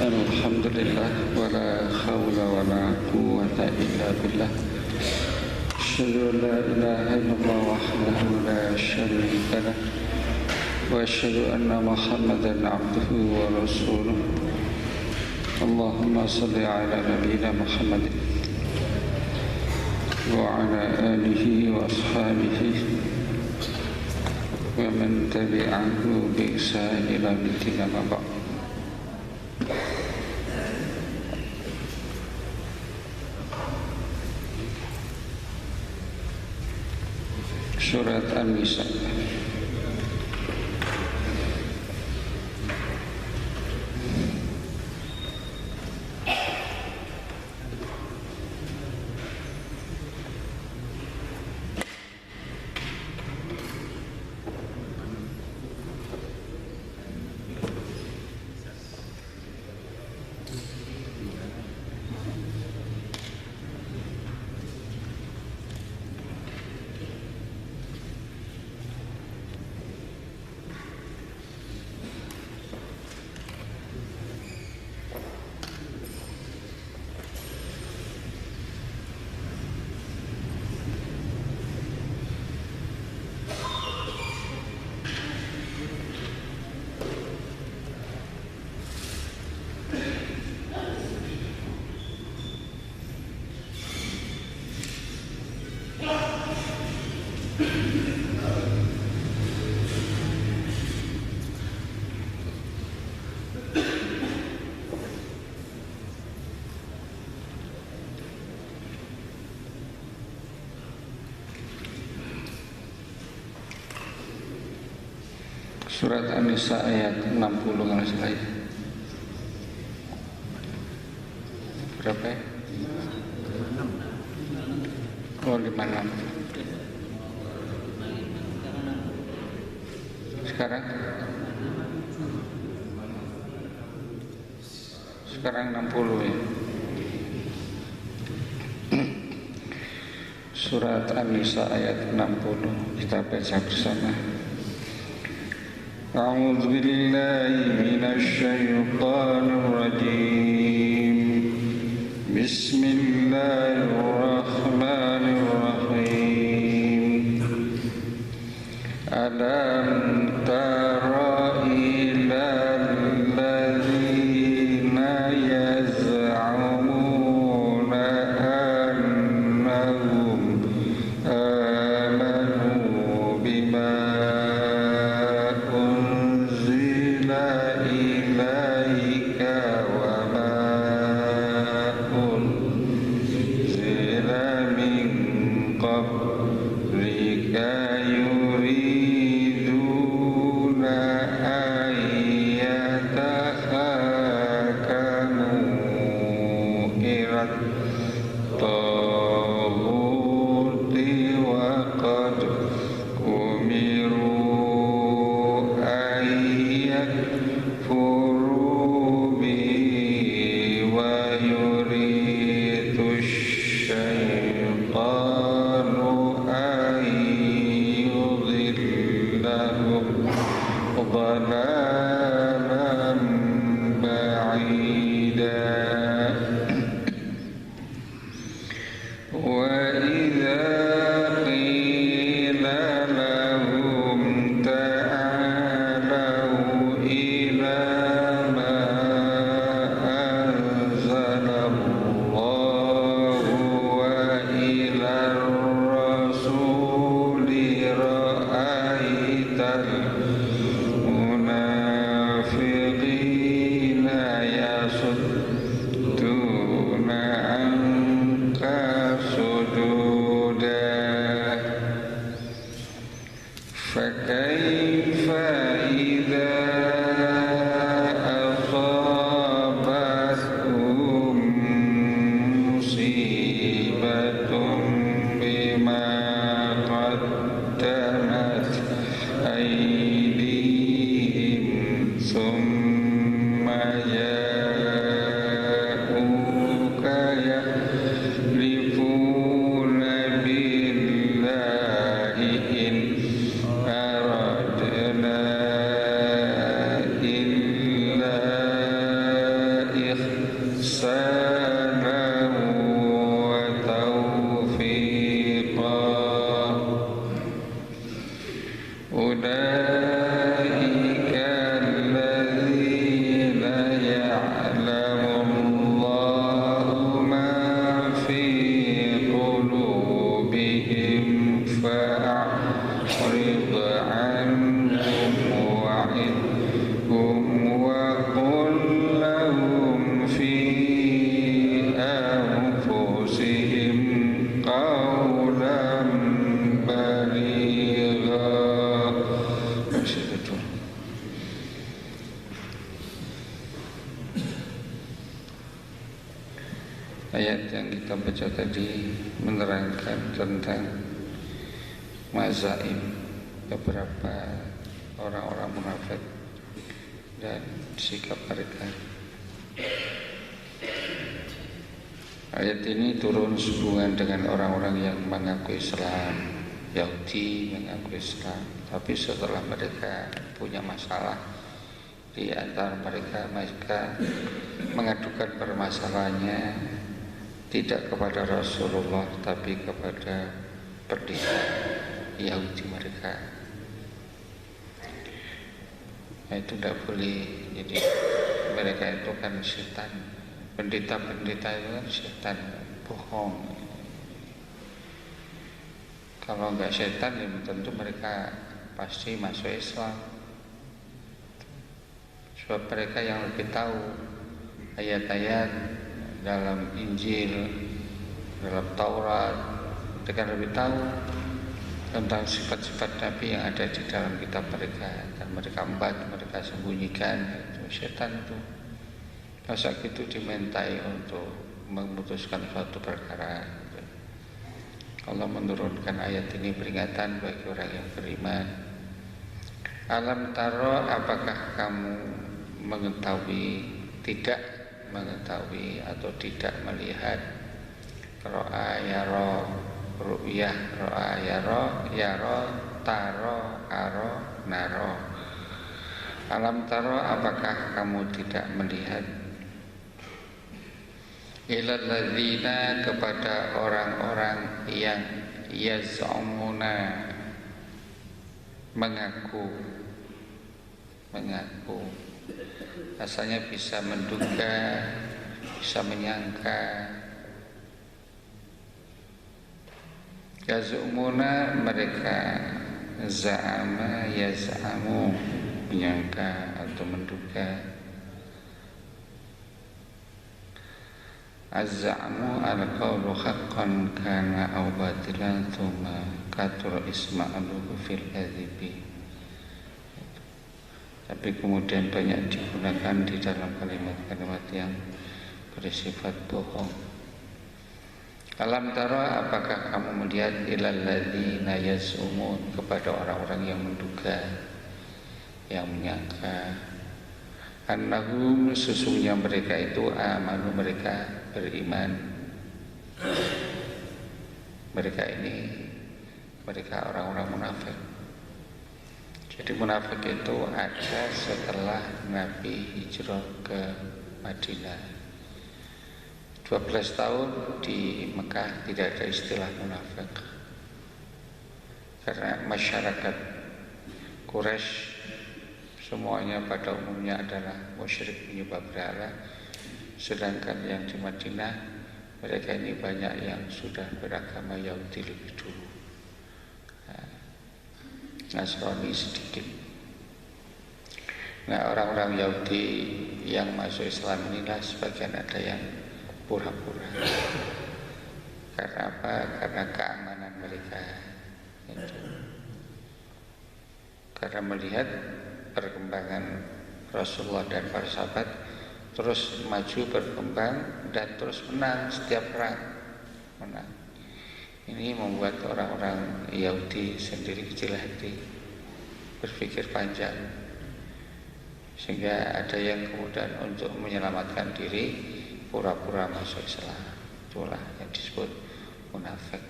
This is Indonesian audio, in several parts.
Alhamdulillah wala hawla wala quwwata illa billah. Asyhadu an la ilaha illallah wahdahu la syarika lah wa asyhadu anna Muhammadan abduhu wa rasuluh. Allahumma salli ala nabiyyina Muhammadin wa ala alihi wa ashabihi wa man tabi'ahu bi ihsan ila yaumil qiyamah. Surat An-Nisa. Surat An-Nisa ayat 60 kalau salah ya. Berapa ya? Oh 56. Sekarang 60 ya. Surat An-Nisa ayat 60 kita baca bersama. A'udzu billahi minasy syaithanir rajim. Bismillahirrahmanirrahim. Alam tara ilal ladzina yaz'umuna annahum amanu bima Ayat yang kita baca tadi menerangkan tentang mazaim beberapa orang-orang munafik dan sikap mereka. Ayat ini turun sehubungan dengan orang-orang yang mengaku Islam, Yahudi mengaku Islam, tapi setelah mereka punya masalah di antara mereka mengadukan permasalahannya tidak kepada Rasulullah tapi kepada pendeta Yahudi mereka. Nah, itu tidak boleh. Jadi mereka itu kan setan. Pendeta-pendeta itu kan setan, bohong. Kalau enggak setan ya tentu mereka pasti masuk Islam. Sebab mereka yang lebih tahu ayat-ayat dalam Injil, dalam Taurat, mereka lebih tahu tentang sifat-sifat Nabi yang ada di dalam kitab mereka, dan mereka mereka sembunyikan. Itu setan itu. Masa gitu dimintai untuk memutuskan suatu perkara. Allah menurunkan ayat ini peringatan bagi orang yang beriman. Alam taro, apakah kamu tidak mengetahui atau tidak melihat ro'a yaro, ru'yah ro'a yaro taro aro naro. Alam taro, apakah kamu tidak melihat ilal ladzina, kepada orang-orang yang yaz'umuna mengaku asalnya bisa menduga, bisa menyangka. Yaz'umuna, mereka za'ama yaz'amu, menyangka atau menduga. Az-za'mu al-qawlu haqqan kana aw batilan thumma kathura isma'aluhu fil kadhibi. Tapi kemudian banyak digunakan di dalam kalimat-kalimat yang bersifat bohong. Alam tara, apakah kamu melihat ilal ladzina yaz'umun, kepada orang-orang yang menduga, yang menyangka, annahum, sesungguhnya mereka itu amanu, mereka beriman. Mereka orang-orang munafik. Jadi munafik itu ada setelah Nabi hijrah ke Madinah. 12 tahun di Mekah tidak ada istilah munafik, karena masyarakat Quraisy semuanya pada umumnya adalah musyrik menyembah berhala. Sedangkan yang di Madinah, mereka ini banyak yang sudah beragama Yahudi lebih dulu, Nasrani sedikit. Nah, orang-orang Yahudi yang masuk Islam inilah sebagian ada yang pura-pura. Karena apa? Karena keamanan mereka itu. Karena melihat perkembangan Rasulullah dan para sahabat terus maju, berkembang, dan terus menang setiap perang, menang. Ini membuat orang-orang Yahudi sendiri kecil hati, berpikir panjang, sehingga ada yang kemudian untuk menyelamatkan diri pura-pura masuk Islam. Itulah yang disebut munafik.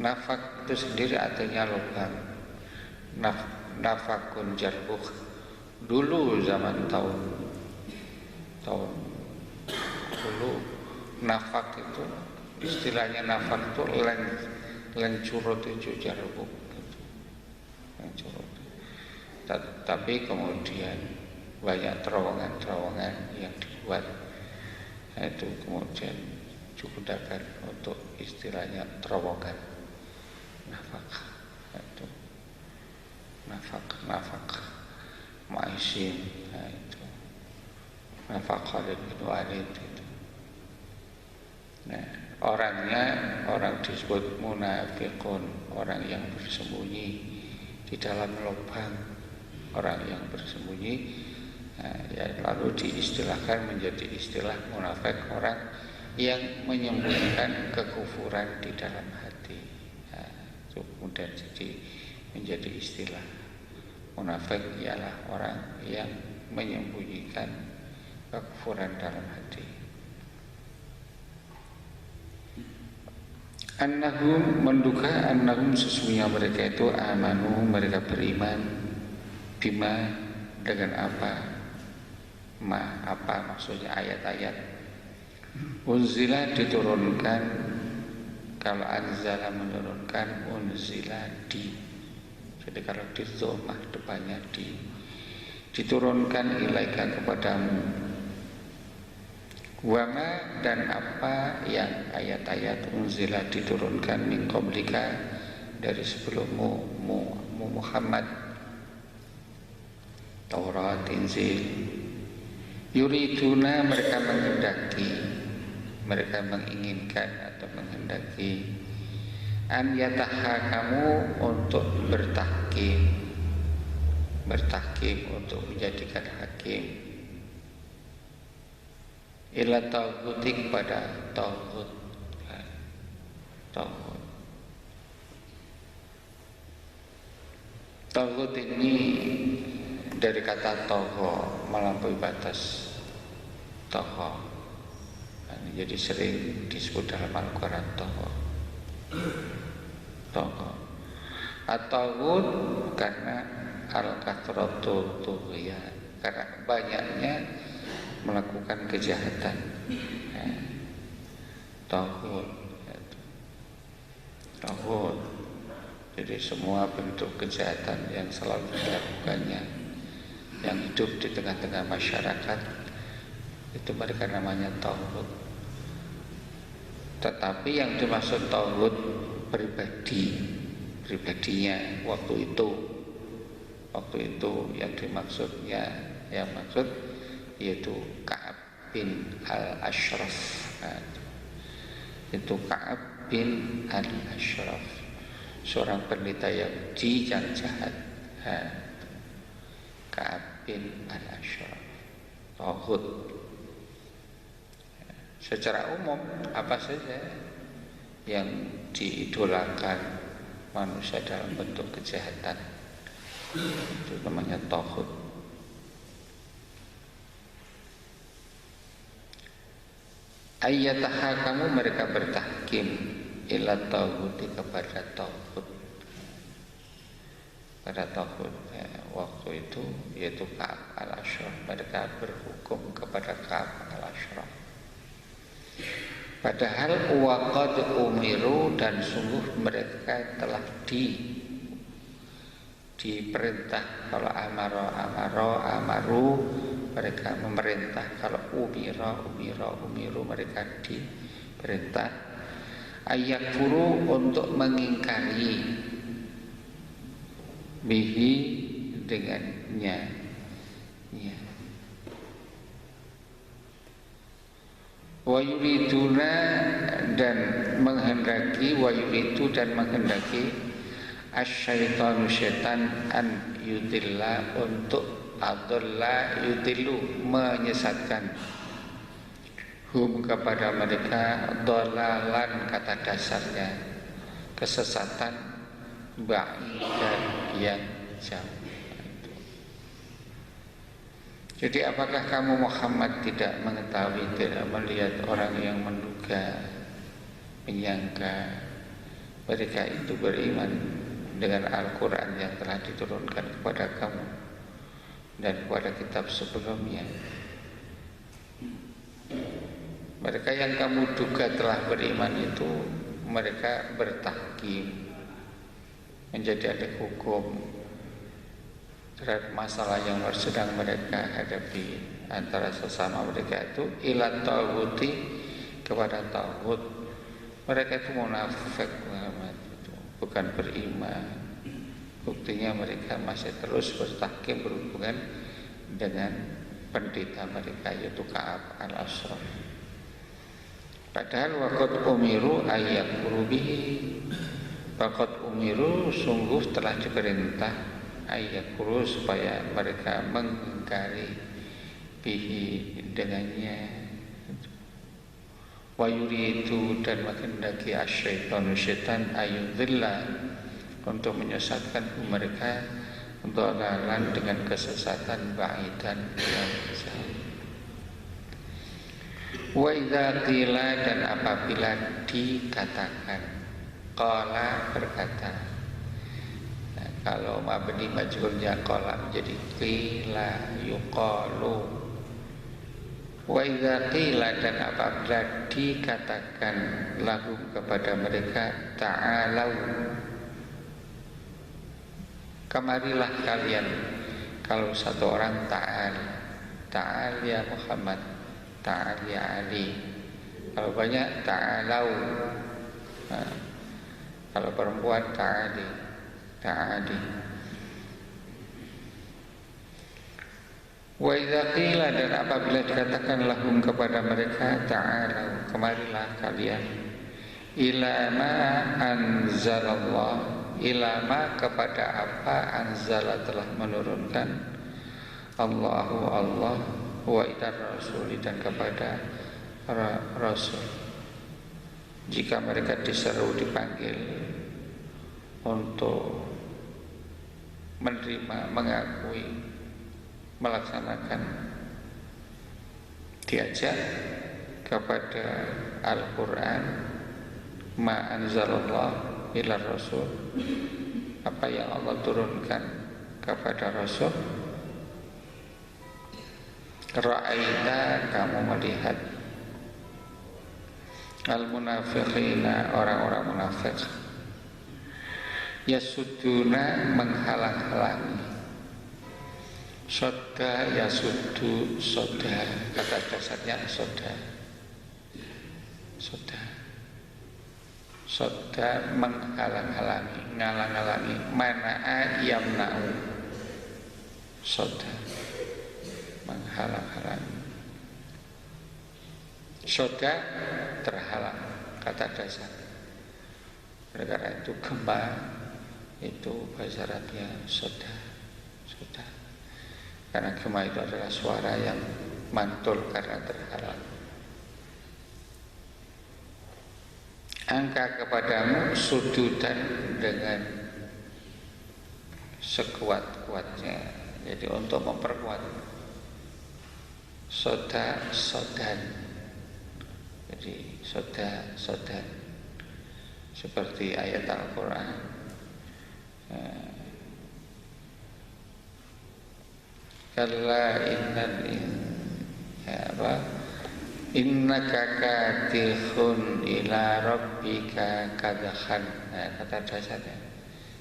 Nafak itu sendiri artinya lubang. Nafakun jarbuh. Dulu zaman tahun dulu, nafak itu istilahnya, nafak itu lencurut itu jarbuh gitu. Lencurut. Tapi kemudian banyak terowongan-terowongan yang dibuat. Nah, itu kemudian digunakan untuk istilahnya terowongan. Nafak itu nafak maisin. Nah, itu nafak Khalid bin Walid itu. Nah, orang disebut munafikun, orang yang bersembunyi di dalam lubang, orang yang bersembunyi. Nah, ya, lalu diistilahkan menjadi istilah munafik, orang yang menyembunyikan kekufuran di dalam hati. Itu kemudian menjadi istilah munafik ialah orang yang menyembunyikan kekufuran dalam hati. Annahum menduga annahum sesungguhnya mereka itu amanu mereka beriman bima dengan apa maksudnya ayat-ayat unzila diturunkan. Kalau anzala menurunkan, unzila jadi kalau di dhammah depannya diturunkan ilaika kepadamu. Wama dan apa yang ayat-ayat unzila diturunkan min qablika dari sebelummu Muhammad, Taurat, Injil. Yuriduna mereka menghendaki, mereka menginginkan atau menghendaki an yatahakamu untuk bertahkim untuk menjadikan hakim ila tauhid kepada tauhid. Tauhid ini dari kata toho, melampaui batas. Toho jadi sering disebut dalam Al-Quran toho. At-tauhid karena al-kathratu tughyan, karena banyaknya melakukan kejahatan. Tauhid jadi semua bentuk kejahatan yang selalu dilakukannya, yang hidup di tengah-tengah masyarakat, itu mereka namanya tauhid. Tetapi yang dimaksud tauhid pribadinya waktu itu yang dimaksudnya, yang maksud yaitu Ka'ab bin al-Ashraf. Itu Ka'ab bin al-Ashraf, seorang pendeta Yahudi yang jahat. Ka'ab bin al-Ashraf. Tauhid secara umum apa saja yang diidolakan manusia dalam bentuk kejahatan, itu namanya tauhid. Ayyatahakamu mereka bertahkim ila tauhid kepada tauhid, pada tauhid. Waktu itu yaitu Ka'ab al-Ashraf, mereka berhukum kepada Ka'ab al-Ashraf. Padahal waqad umiru dan sungguh mereka telah diperintah. Kalau amaru mereka memerintah. Kalau umiru mereka diperintah. Ayakfuru untuk mengingkari bihi dengannya. Wa yuriduna dan menghendaki, wa yuridu dan menghendaki asyaitanu syaitan an yudilla untuk adalla yudillu menyesatkan hum kepada mereka dolalan kata dasarnya kesesatan ba'idan yang jauh. Jadi apakah kamu Muhammad tidak mengetahui, tidak melihat orang yang menduga, menyangka mereka itu beriman dengan Al-Quran yang telah diturunkan kepada kamu dan kepada kitab sebelumnya. Mereka yang kamu duga telah beriman itu mereka bertahkim, menjadi ada hukum terhadap masalah yang sedang mereka hadapi antara sesama mereka itu ila tauhid kepada tauhid. Mereka itu munafik Muhammad, itu bukan beriman. Buktinya mereka masih terus bertahkim berhubungan dengan pendeta mereka yaitu Ka'ab al-Ashraf. Padahal waqad umiru ayyakfuru bihi, waqad umiru sungguh telah diperintah ayyakfuru supaya mereka mengingkari bihi dengannya. wa yuridu dan menghendaki asyaitanu syaitan ayudzilla untuk menyesatkan mereka dhalalan dengan kesesatan ba'idan yang jauh. Wa idza qila dan apabila dikatakan, qala berkata. Nah, kalau mabni majhulnya qala menjadi qila yuqalu. Wa idza qila dan apabila dikatakan lahum kepada mereka ta'alau, kemarilah kalian. Kalau satu orang ta'al ya Muhammad, ta'al ya Ali. Kalau banyak ta'alau. Nah, kalau perempuan ta'ali. Wa idza qila dan apabila dikatakan lahum kepada mereka ta'alau, kemarilah kalian, ila ma anzalallah, ila ma kepada apa anzala telah menurunkan Allahu Allah, wa ila rasuli dan kepada rasul. Jika mereka diseru, dipanggil untuk menerima, mengakui, melaksanakan, diajak kepada Al-Quran, ma anzalallah ila rasul, apa yang Allah turunkan kepada rasul. Ra'aita kamu melihat al-munafiqina orang-orang munafik, yasudduna menghalang-halangi. Soda yasuddu, soda kata dasarnya soda menghalang-halangi, ngalang-halangi. Mana'a yamna'u, soda menghalang-halangi. Soda terhalang kata dasar. Oleh karena itu gempa itu bahasa Arabnya soda. Karena gempa itu adalah suara yang mantul karena terhalang. Angka kepadamu sududan dengan sekuat-kuatnya. Jadi untuk memperkuat. Sodan. Jadi sodan. Seperti ayat Al-Quran. Kalla innaka katihun ila rabbika kadhan. Nah, kata dasarnya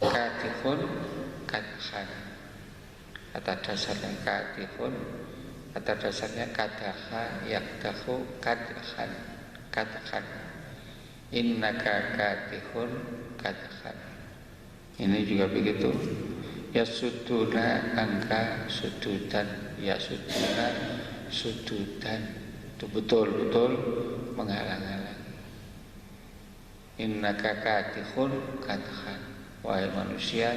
katihun kadhan. Kata dasarnya katihun, kata dasarnya kadaha yakdahu kadhan. Innaka katihun kadhan. Ini juga begitu. Yasuduna angka sududan, yasuduna sududan, itu betul-betul menghalang-halangi. Innaka katihun kadhan, wahai manusia,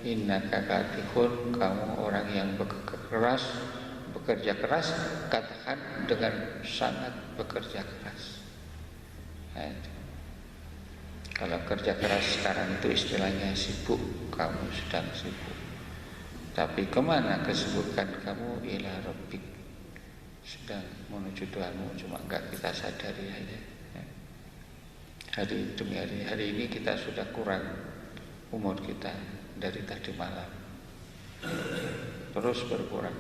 innaka katihun, kamu orang yang bekerja keras, kadhan dengan sangat bekerja keras. Nah, itu. Kalau kerja keras sekarang itu istilahnya sibuk, kamu sedang sibuk. Tapi kemana kesibukan kamu? Ila rabbik, sedang menuju Tuhanmu, cuma enggak kita sadari aja. Hari demi hari ini kita sudah kurang umur kita dari tadi malam, terus berkurang.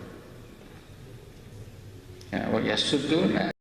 Ya, wa yasuduna